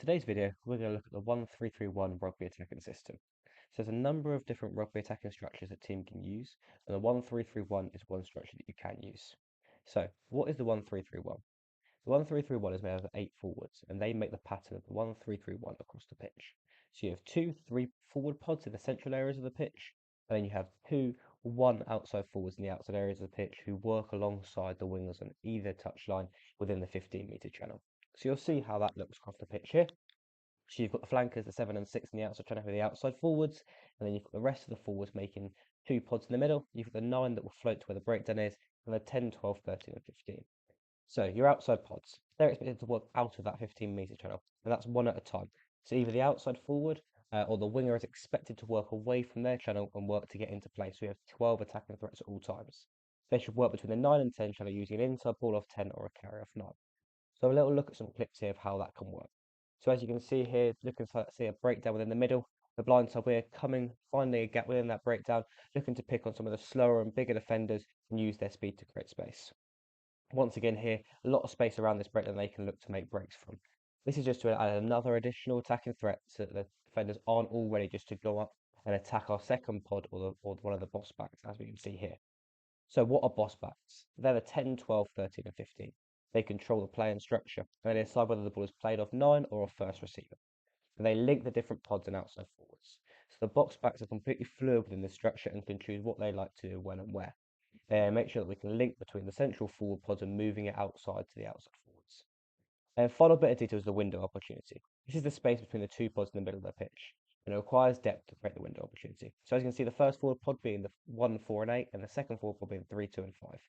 today's video, we're going to look at the 1-3-3-1 rugby attacking system. So there's a number of different rugby attacking structures that team can use, and the 1-3-3-1 is one structure that you can use. So what is the 1-3-3-1? The 1-3-3-1 is made up of 8 forwards, and they make the pattern of the 1-3-3-1 across the pitch. So you have 2 3 forward pods in the central areas of the pitch, and then you have 1 outside forwards in the outside areas of the pitch who work alongside the wingers on either touchline within the 15-metre channel. So you'll see how that looks across the pitch here. So you've got the flankers, the 7 and 6 in the outside channel for the outside forwards, and then you've got the rest of the forwards making 2 pods in the middle. You've got the 9 that will float to where the breakdown is, and the 10, 12, 13 and 15. So your outside pods, they're expected to work out of that 15-metre channel, and that's one at a time. So either the outside forward or the winger is expected to work away from their channel and work to get into play. So we have 12 attacking threats at all times. They should work between the 9 and 10 channel using an inside ball off 10 or a carry off 9. So have a little look at some clips here of how that can work. So as you can see here, looking to see a breakdown within the middle, the blind side we're finding a gap within that breakdown, looking to pick on some of the slower and bigger defenders and use their speed to create space. Once again here, a lot of space around this breakdown they can look to make breaks from. This is just to add another additional attacking threat so that the defenders aren't all ready just to go up and attack our second pod or one of the boss backs, as we can see here. So what are boss backs? They're the 10, 12, 13 and 15. They control the play and structure, and they decide whether the ball is played off 9 or off first receiver. And they link the different pods and outside forwards. So the box backs are completely fluid within this structure and can choose what they like to do when and where. Make sure that we can link between the central forward pods and moving it outside to the outside forwards. And final bit of detail is the window opportunity. This is the space between the 2 pods in the middle of the pitch, and it requires depth to create the window opportunity. So as you can see, the first forward pod being the 1, 4 and 8, and the second forward pod being 3, 2 and 5.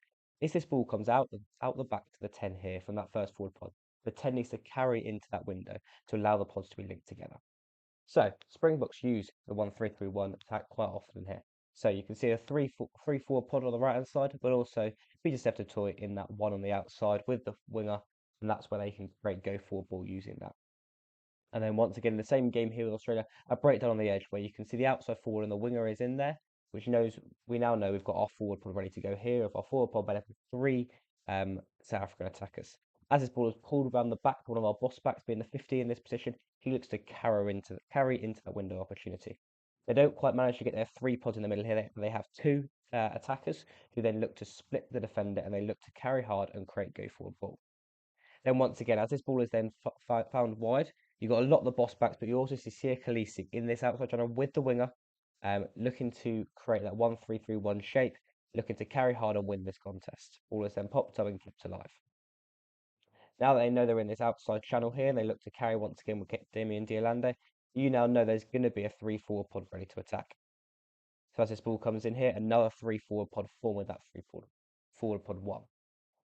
If this ball comes out the back to the 10 here from that first forward pod, the 10 needs to carry into that window to allow the pods to be linked together. So Springboks use the 1-3-3-1 attack quite often here. So you can see a 3-4 pod on the right hand side, but also Peter toy in that 1 on the outside with the winger, and that's where they can create go forward ball using that. And then once again, the same game here with Australia, a breakdown on the edge where you can see the outside forward and the winger is in there, which we now know we've got our forward pod ready to go here. With our forward pod made up of 3 South African attackers. As this ball is pulled around the back, one of our boss backs being the 50 in this position, he looks to carry into that window opportunity. They don't quite manage to get their 3 pods in the middle here. They have 2 attackers who then look to split the defender and they look to carry hard and create go forward ball. Then once again, as this ball is then found wide, you've got a lot of the boss backs, but you also see Sia Khaleesi in this outside channel with the winger, looking to create that 1-3-3-1 shape, looking to carry hard and win this contest. Ball is then popped up and flipped alive. Now that they know they're in this outside channel here, and they look to carry once again with Damian Diolande, you now know there's going to be a 3-forward pod ready to attack. So as this ball comes in here, another 3-forward pod form with that 3-forward pod 1.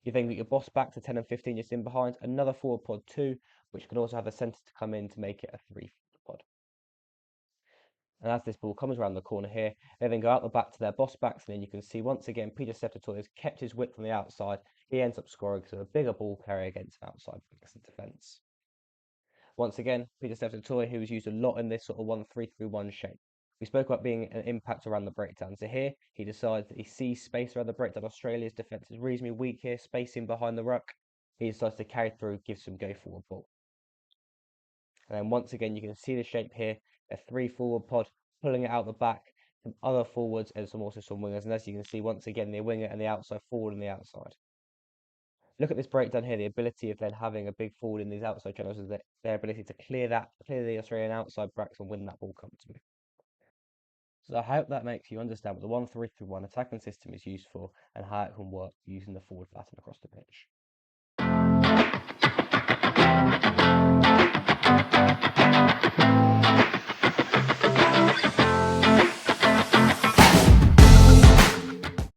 You then got your boss back to 10 and 15 just in behind, another forward pod 2, which can also have the centre to come in to make it a 3-forward pod. And as this ball comes around the corner here, they then go out the back to their boss backs, and then you can see once again Peter has kept his width from the outside. He ends up scoring so a bigger ball carry against an outside defence. Once again, Peter who was used a lot in this sort of 1-3-3-1 shape. We spoke about being an impact around the breakdown. So here, he decides that he sees space around the breakdown. Australia's defence is reasonably weak here, spacing behind the ruck. He decides to carry through, give some go forward ball. And then once again, you can see the shape here, a 3-forward pod, pulling it out the back, some other forwards and also some wingers. And as you can see, once again, the winger and the outside forward and the outside. Look at this breakdown here, the ability of then having a big forward in these outside channels is their ability to clear the Australian outside backs and win that ball comfortably. So I hope that makes you understand what the 1-3-3-1 attacking system is used for and how it can work using the forward pattern across the pitch.